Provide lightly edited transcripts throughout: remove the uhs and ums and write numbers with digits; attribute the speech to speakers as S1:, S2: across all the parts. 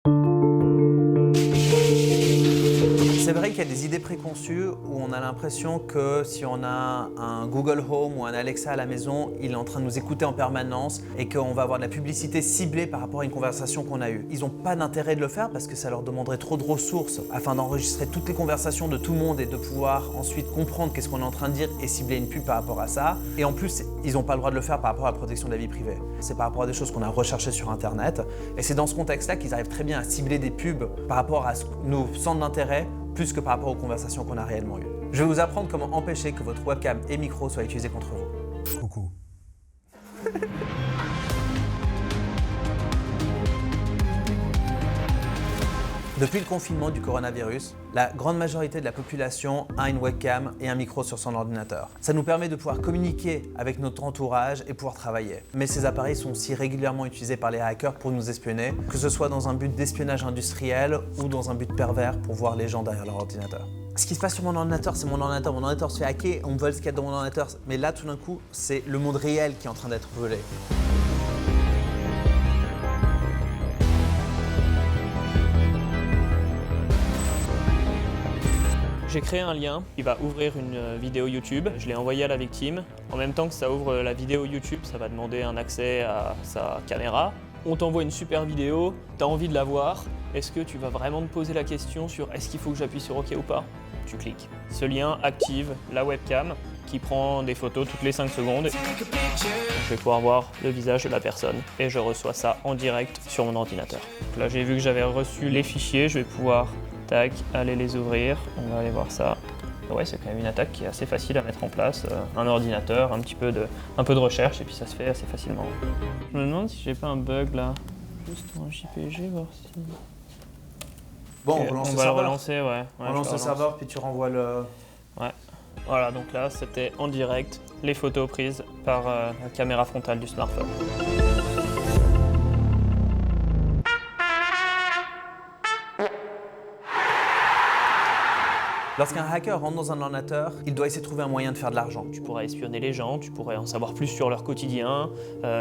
S1: C'est vrai qu'il y a des idées préconçues où on a l'impression que si on a un Google Home ou un Alexa à la maison, il est en train de nous écouter en permanence et qu'on va avoir de la publicité ciblée par rapport à une conversation qu'on a eue. Ils n'ont pas d'intérêt de le faire parce que ça leur demanderait trop de ressources afin d'enregistrer toutes les conversations de tout le monde et de pouvoir ensuite comprendre qu'est-ce qu'on est en train de dire et cibler une pub par rapport à ça. Et en plus, ils n'ont pas le droit de le faire par rapport à la protection de la vie privée. C'est par rapport à des choses qu'on a recherchées sur Internet. Et c'est dans ce contexte-là qu'ils arrivent très bien à cibler des pubs par rapport à nos centres d'intérêt plus que par rapport aux conversations qu'on a réellement eues. Je vais vous apprendre comment empêcher que votre webcam et micro soient utilisés contre vous.
S2: Coucou.
S1: Depuis le confinement du coronavirus, la grande majorité de la population a une webcam et un micro sur son ordinateur. Ça nous permet de pouvoir communiquer avec notre entourage et pouvoir travailler. Mais ces appareils sont aussi régulièrement utilisés par les hackers pour nous espionner, que ce soit dans un but d'espionnage industriel ou dans un but pervers pour voir les gens derrière leur ordinateur. Ce qui se passe sur mon ordinateur, c'est mon ordinateur se fait hacker, on me vole ce qu'il y a dans mon ordinateur. Mais là, tout d'un coup, c'est le monde réel qui est en train d'être volé.
S3: J'ai créé un lien qui va ouvrir une vidéo YouTube. Je l'ai envoyé à la victime. En même temps que ça ouvre la vidéo YouTube, ça va demander un accès à sa caméra. On t'envoie une super vidéo, tu as envie de la voir. Est-ce que tu vas vraiment te poser la question sur est-ce qu'il faut que j'appuie sur OK ou pas? Tu cliques. Ce lien active la webcam qui prend des photos toutes les 5 secondes. Je vais pouvoir voir le visage de la personne et je reçois ça en direct sur mon ordinateur. Donc là, j'ai vu que j'avais reçu les fichiers, je vais pouvoir aller les ouvrir, on va aller voir ça. Ouais, c'est quand même une attaque qui est assez facile à mettre en place. Un ordinateur, un peu de recherche et puis ça se fait assez facilement. Je me demande si j'ai pas un bug là. Juste en JPG, voir si...
S1: Bon,
S3: okay,
S1: on relance
S3: on
S1: le
S3: va
S1: serveur.
S3: le relancer, ouais.
S1: On lance le serveur puis tu renvoies le...
S3: Ouais. Voilà, donc là, c'était en direct les photos prises par la caméra frontale du smartphone.
S1: Lorsqu'un hacker rentre dans un ordinateur, il doit essayer de trouver un moyen de faire de l'argent.
S3: Tu pourrais espionner les gens, tu pourrais en savoir plus sur leur quotidien,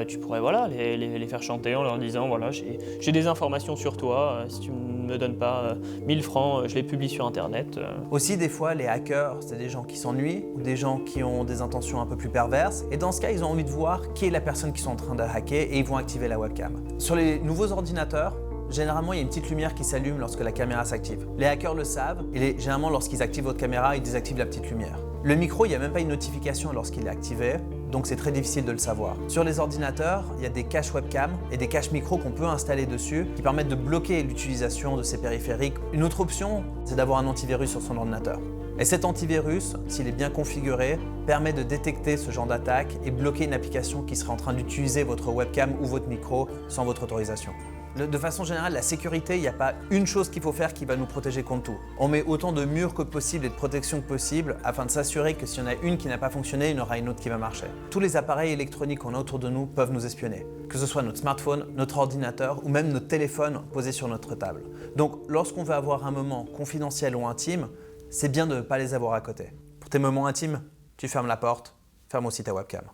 S3: tu pourrais voilà, les faire chanter en leur disant voilà, j'ai des informations sur toi, si tu ne me donnes pas 1000 francs, je les publie sur internet.
S1: Aussi, des fois, les hackers, c'est des gens qui s'ennuient ou des gens qui ont des intentions un peu plus perverses. Et dans ce cas, ils ont envie de voir qui est la personne qu'ils sont en train de hacker et ils vont activer la webcam. Sur les nouveaux ordinateurs, généralement, il y a une petite lumière qui s'allume lorsque la caméra s'active. Les hackers le savent et généralement, lorsqu'ils activent votre caméra, ils désactivent la petite lumière. Le micro, il n'y a même pas une notification lorsqu'il est activé, donc c'est très difficile de le savoir. Sur les ordinateurs, il y a des caches webcam et des caches micro qu'on peut installer dessus qui permettent de bloquer l'utilisation de ces périphériques. Une autre option, c'est d'avoir un antivirus sur son ordinateur. Et cet antivirus, s'il est bien configuré, permet de détecter ce genre d'attaque et bloquer une application qui serait en train d'utiliser votre webcam ou votre micro sans votre autorisation. De façon générale, la sécurité, il n'y a pas une chose qu'il faut faire qui va nous protéger contre tout. On met autant de murs que possible et de protection que possible afin de s'assurer que s'il y en a une qui n'a pas fonctionné, il y en aura une autre qui va marcher. Tous les appareils électroniques qu'on a autour de nous peuvent nous espionner, que ce soit notre smartphone, notre ordinateur ou même notre téléphone posé sur notre table. Donc lorsqu'on veut avoir un moment confidentiel ou intime, c'est bien de ne pas les avoir à côté. Pour tes moments intimes, tu fermes la porte, ferme aussi ta webcam.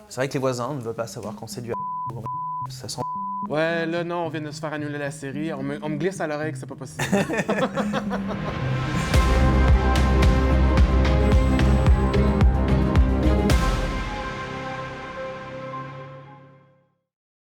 S1: C'est vrai que les voisins ne veulent pas savoir quand c'est du ça sent.
S4: Ouais, là, non, on vient de se faire annuler la série. On me glisse à l'oreille que c'est pas possible.